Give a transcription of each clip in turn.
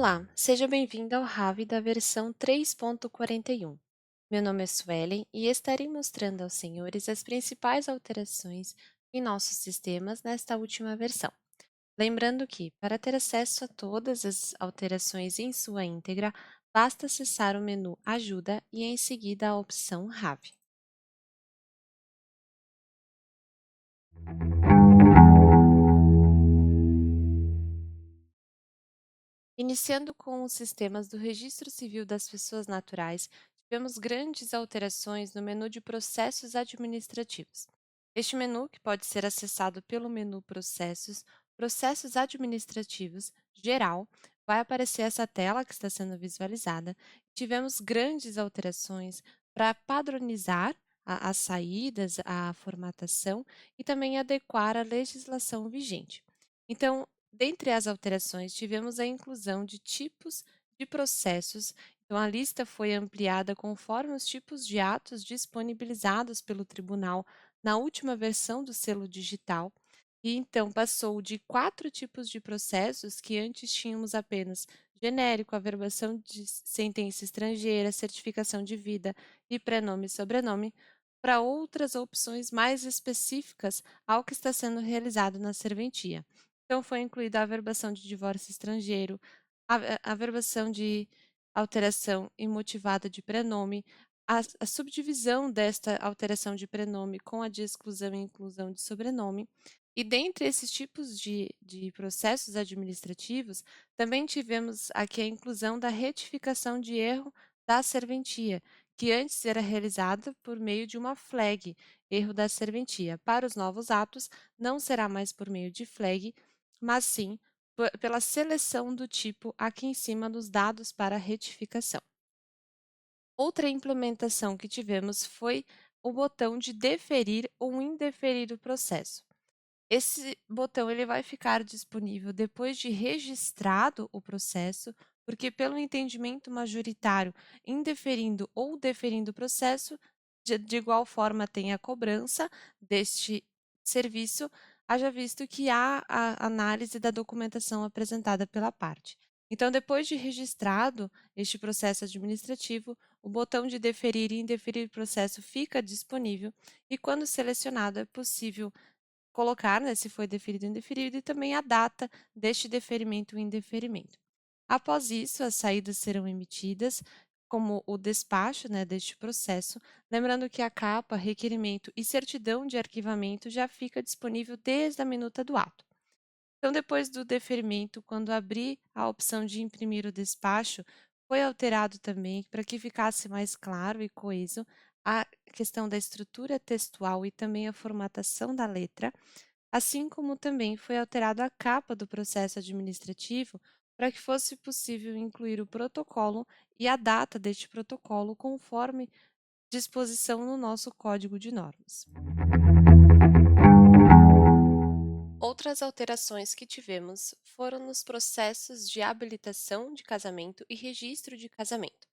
Olá, seja bem-vindo ao RAV da versão 3.41. Meu nome é Suelen e estarei mostrando aos senhores as principais alterações em nossos sistemas nesta última versão. Lembrando que, para ter acesso a todas as alterações em sua íntegra, basta acessar o menu Ajuda e em seguida a opção RAV. Iniciando com os sistemas do Registro Civil das Pessoas Naturais, tivemos grandes alterações no menu de processos administrativos. Este menu, que pode ser acessado pelo menu Processos, Processos Administrativos, Geral, vai aparecer essa tela que está sendo visualizada. Tivemos grandes alterações para padronizar as saídas, a formatação e também adequar a legislação vigente. Então, dentre as alterações, tivemos a inclusão de tipos de processos. Então, a lista foi ampliada conforme os tipos de atos disponibilizados pelo tribunal na última versão do selo digital. E então passou de 4 tipos de processos que antes tínhamos apenas genérico, averbação de sentença estrangeira, certificação de vida e prenome e sobrenome, para outras opções mais específicas ao que está sendo realizado na serventia. Então, foi incluída a averbação de divórcio estrangeiro, a averbação de alteração imotivada de prenome, a subdivisão desta alteração de prenome com a de exclusão e inclusão de sobrenome. E dentre esses tipos de processos administrativos, também tivemos aqui a inclusão da retificação de erro da serventia, que antes era realizada por meio de uma flag, erro da serventia. Para os novos atos, não será mais por meio de flag, mas sim pela seleção do tipo aqui em cima dos dados para retificação. Outra implementação que tivemos foi o botão de deferir ou indeferir o processo. Esse botão ele vai ficar disponível depois de registrado o processo, porque pelo entendimento majoritário, indeferindo ou deferindo o processo, de igual forma tem a cobrança deste serviço, haja visto que há a análise da documentação apresentada pela parte. Então, depois de registrado este processo administrativo, o botão de deferir e indeferir o processo fica disponível e, quando selecionado, é possível colocar, né, se foi deferido ou indeferido, e também a data deste deferimento ou indeferimento. Após isso, as saídas serão emitidas, como o despacho, né, deste processo, lembrando que a capa, requerimento e certidão de arquivamento já fica disponível desde a minuta do ato. Então, depois do deferimento, quando abrir a opção de imprimir o despacho, foi alterado também para que ficasse mais claro e coeso a questão da estrutura textual e também a formatação da letra, assim como também foi alterada a capa do processo administrativo para que fosse possível incluir o protocolo e a data deste protocolo conforme disposição no nosso Código de Normas. Outras alterações que tivemos foram nos processos de habilitação de casamento e registro de casamento.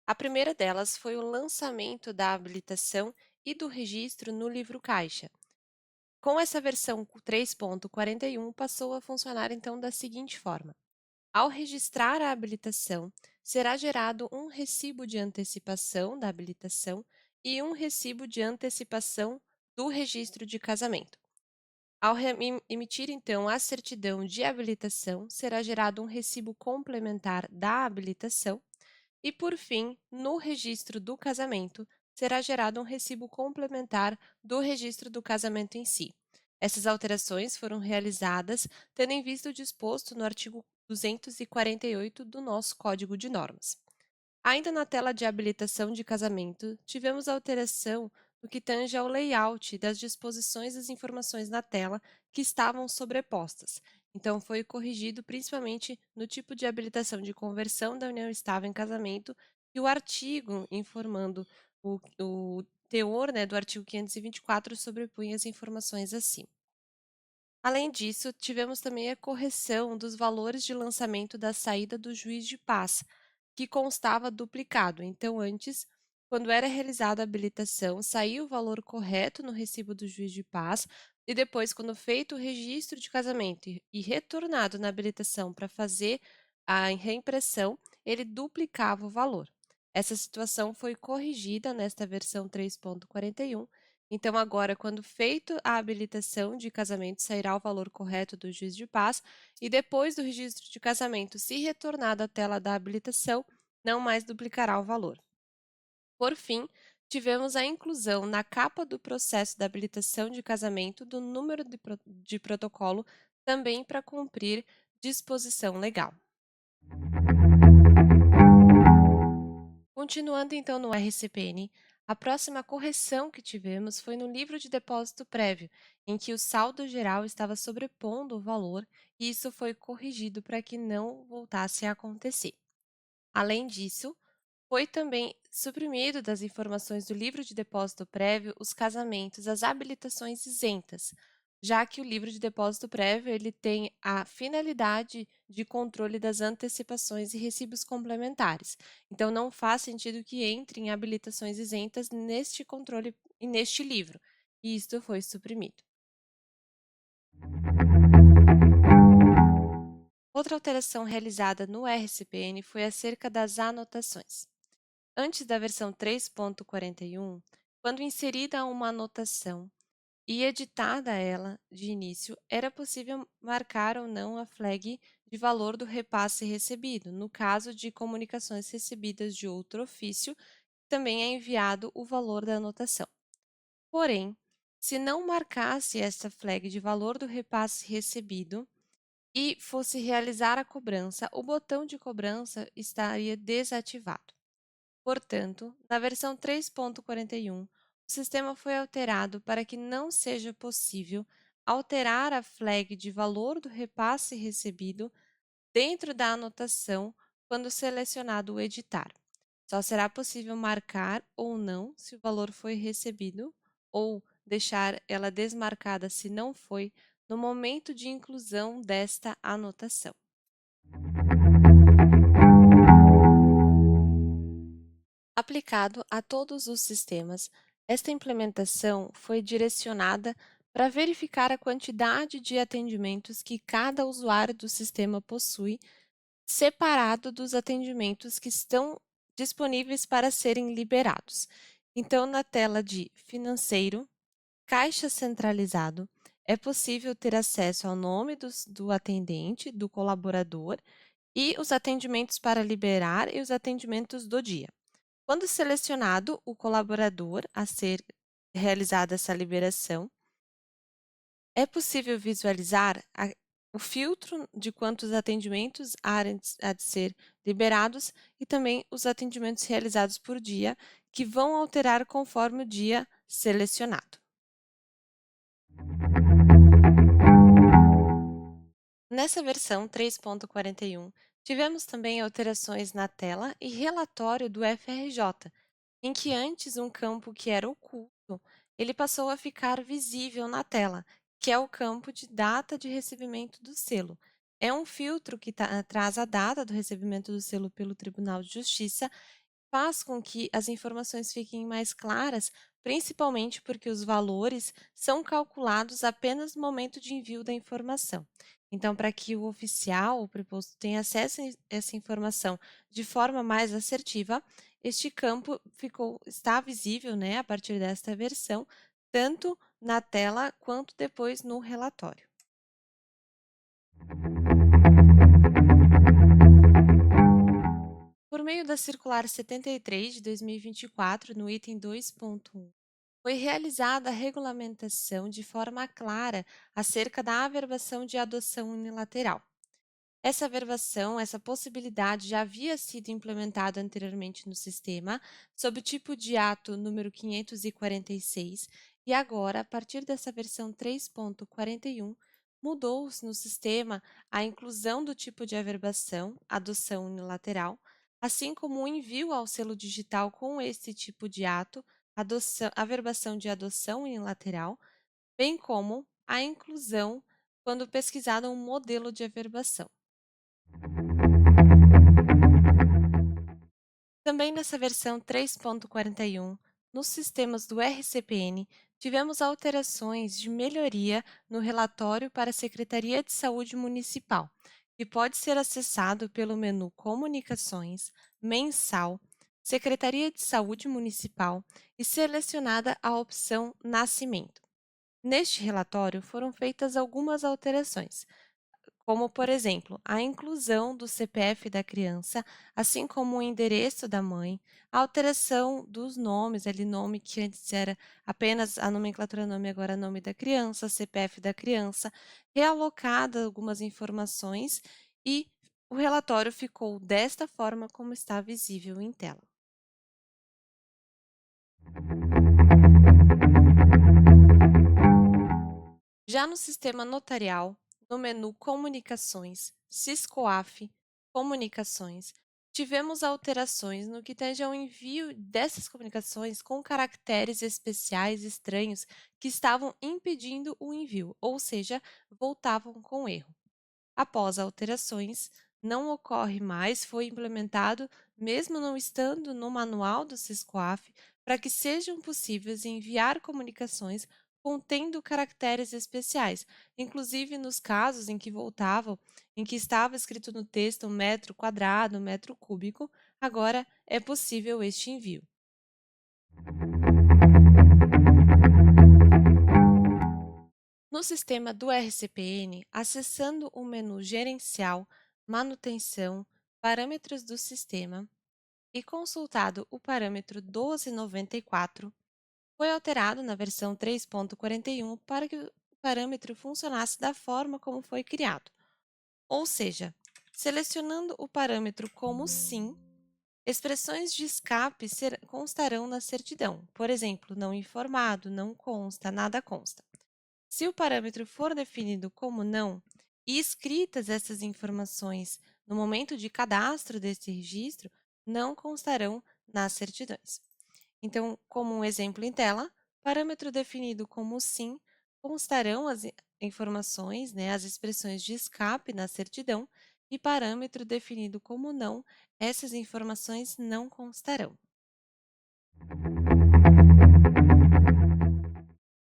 A primeira delas foi o lançamento da habilitação e do registro no livro caixa. Com essa versão 3.41, passou a funcionar então da seguinte forma: ao registrar a habilitação, será gerado um recibo de antecipação da habilitação e um recibo de antecipação do registro de casamento. Ao emitir, então, a certidão de habilitação, será gerado um recibo complementar da habilitação e, por fim, no registro do casamento, será gerado um recibo complementar do registro do casamento em si. Essas alterações foram realizadas tendo em vista o disposto no artigo 248 do nosso Código de Normas. Ainda na tela de habilitação de casamento, tivemos alteração no que tange ao layout das disposições das informações na tela que estavam sobrepostas. Então, foi corrigido principalmente no tipo de habilitação de conversão da união estável em casamento e o artigo informando o teor, né, do artigo 524 sobrepunha as informações acima. Além disso, tivemos também a correção dos valores de lançamento da saída do juiz de paz, que constava duplicado. Então, antes, quando era realizada a habilitação, saía o valor correto no recibo do juiz de paz, e depois, quando feito o registro de casamento e retornado na habilitação para fazer a reimpressão, ele duplicava o valor. Essa situação foi corrigida nesta versão 3.41. Então, agora, quando feito a habilitação de casamento, sairá o valor correto do juiz de paz e depois do registro de casamento, se retornar à tela da habilitação, não mais duplicará o valor. Por fim, tivemos a inclusão na capa do processo da habilitação de casamento do número de protocolo, também para cumprir disposição legal. Continuando então no RCPN, a próxima correção que tivemos foi no livro de depósito prévio, em que o saldo geral estava sobrepondo o valor e isso foi corrigido para que não voltasse a acontecer. Além disso, foi também suprimido das informações do livro de depósito prévio os casamentos, as habilitações isentas, já que o livro de depósito prévio ele tem a finalidade de controle das antecipações e recibos complementares. Então, não faz sentido que entrem habilitações isentas neste controle e neste livro, e isto foi suprimido. Outra alteração realizada no RCPN foi acerca das anotações. Antes da versão 3.41, quando inserida uma anotação e editada ela de início, era possível marcar ou não a flag de valor do repasse recebido, no caso de comunicações recebidas de outro ofício, também é enviado o valor da anotação. Porém, se não marcasse esta flag de valor do repasse recebido e fosse realizar a cobrança, o botão de cobrança estaria desativado. Portanto, na versão 3.41, o sistema foi alterado para que não seja possível alterar a flag de valor do repasse recebido dentro da anotação quando selecionado o editar. Só será possível marcar ou não se o valor foi recebido ou deixar ela desmarcada se não foi no momento de inclusão desta anotação. Aplicado a todos os sistemas, esta implementação foi direcionada para verificar a quantidade de atendimentos que cada usuário do sistema possui, separado dos atendimentos que estão disponíveis para serem liberados. Então, na tela de Financeiro, Caixa Centralizado, é possível ter acesso ao nome do atendente, do colaborador e os atendimentos para liberar e os atendimentos do dia. Quando selecionado o colaborador a ser realizada essa liberação, é possível visualizar o filtro de quantos atendimentos há de ser liberados e também os atendimentos realizados por dia, que vão alterar conforme o dia selecionado. Nessa versão 3.41, tivemos também alterações na tela e relatório do FRJ, em que antes um campo que era oculto, ele passou a ficar visível na tela, que é o campo de data de recebimento do selo. É um filtro que traz a data do recebimento do selo pelo Tribunal de Justiça, faz com que as informações fiquem mais claras, principalmente porque os valores são calculados apenas no momento de envio da informação. Então, para que o oficial, o preposto, tenha acesso a essa informação de forma mais assertiva, este campo está visível, né, a partir desta versão, tanto na tela quanto depois no relatório. Por meio da Circular 73 de 2024, no item 2.1, foi realizada a regulamentação de forma clara acerca da averbação de adoção unilateral. Essa averbação, essa possibilidade já havia sido implementada anteriormente no sistema, sob o tipo de ato número 546, e agora, a partir dessa versão 3.41, mudou-se no sistema a inclusão do tipo de averbação, adoção unilateral, assim como o envio ao selo digital com esse tipo de ato, averbação de adoção unilateral, bem como a inclusão quando pesquisado um modelo de averbação. Também nessa versão 3.41, nos sistemas do RCPN, tivemos alterações de melhoria no relatório para a Secretaria de Saúde Municipal, e pode ser acessado pelo menu Comunicações, Mensal, Secretaria de Saúde Municipal e selecionada a opção Nascimento. Neste relatório foram feitas algumas alterações, como, por exemplo, a inclusão do CPF da criança, assim como o endereço da mãe, a alteração dos nomes, ali nome que antes era apenas a nomenclatura nome, agora nome da criança, CPF da criança, realocada algumas informações e o relatório ficou desta forma como está visível em tela. Já no sistema notarial, no menu Comunicações, Siscoaf, Comunicações, tivemos alterações no que tange ao envio dessas comunicações com caracteres especiais estranhos que estavam impedindo o envio, ou seja, voltavam com erro. Após alterações, não ocorre mais, foi implementado, mesmo não estando no manual do SISCOAF, para que sejam possíveis enviar comunicações contendo caracteres especiais, inclusive nos casos em que voltavam, em que estava escrito no texto metro quadrado, metro cúbico, agora é possível este envio. No sistema do RCPN, acessando o menu Gerencial, Manutenção, Parâmetros do sistema e consultado o parâmetro 1294, foi alterado na versão 3.41 para que o parâmetro funcionasse da forma como foi criado. Ou seja, selecionando o parâmetro como sim, expressões de escape constarão na certidão. Por exemplo, não informado, não consta, nada consta. Se o parâmetro for definido como não e escritas essas informações no momento de cadastro desse registro, não constarão nas certidões. Então, como um exemplo em tela, parâmetro definido como sim, constarão as informações, né, as expressões de escape na certidão, e parâmetro definido como não, essas informações não constarão.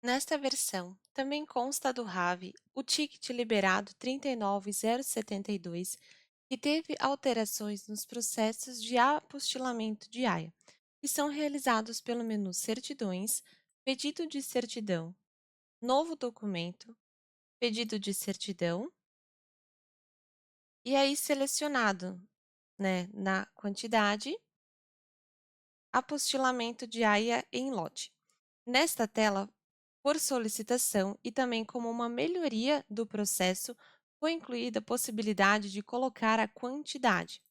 Nesta versão, também consta do RAV o ticket liberado 39072, que teve alterações nos processos de apostilamento de AIA, que são realizados pelo menu Certidões, Pedido de Certidão, Novo Documento, Pedido de Certidão, e aí selecionado, né, na quantidade, apostilamento de AIA em lote. Nesta tela, por solicitação e também como uma melhoria do processo, foi incluída a possibilidade de colocar a quantidade.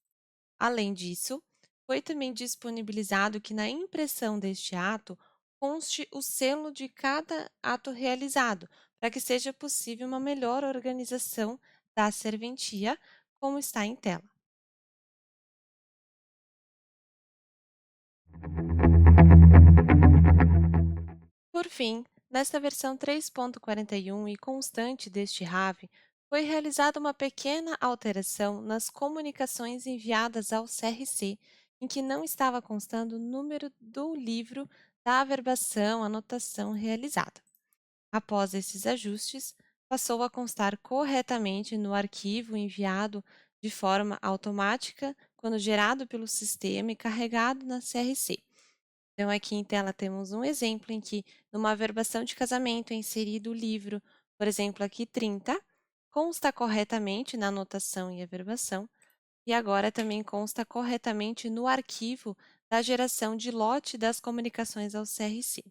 Além disso, foi também disponibilizado que na impressão deste ato conste o selo de cada ato realizado, para que seja possível uma melhor organização da serventia, como está em tela. Por fim, nesta versão 3.41 e constante deste RAV, foi realizada uma pequena alteração nas comunicações enviadas ao CRC, em que não estava constando o número do livro da averbação, anotação realizada. Após esses ajustes, passou a constar corretamente no arquivo enviado de forma automática quando gerado pelo sistema e carregado na CRC. Então, aqui em tela temos um exemplo em que, numa averbação de casamento, é inserido o livro, por exemplo, aqui 30, consta corretamente na anotação e averbação, e agora também consta corretamente no arquivo da geração de lote das comunicações ao CRC.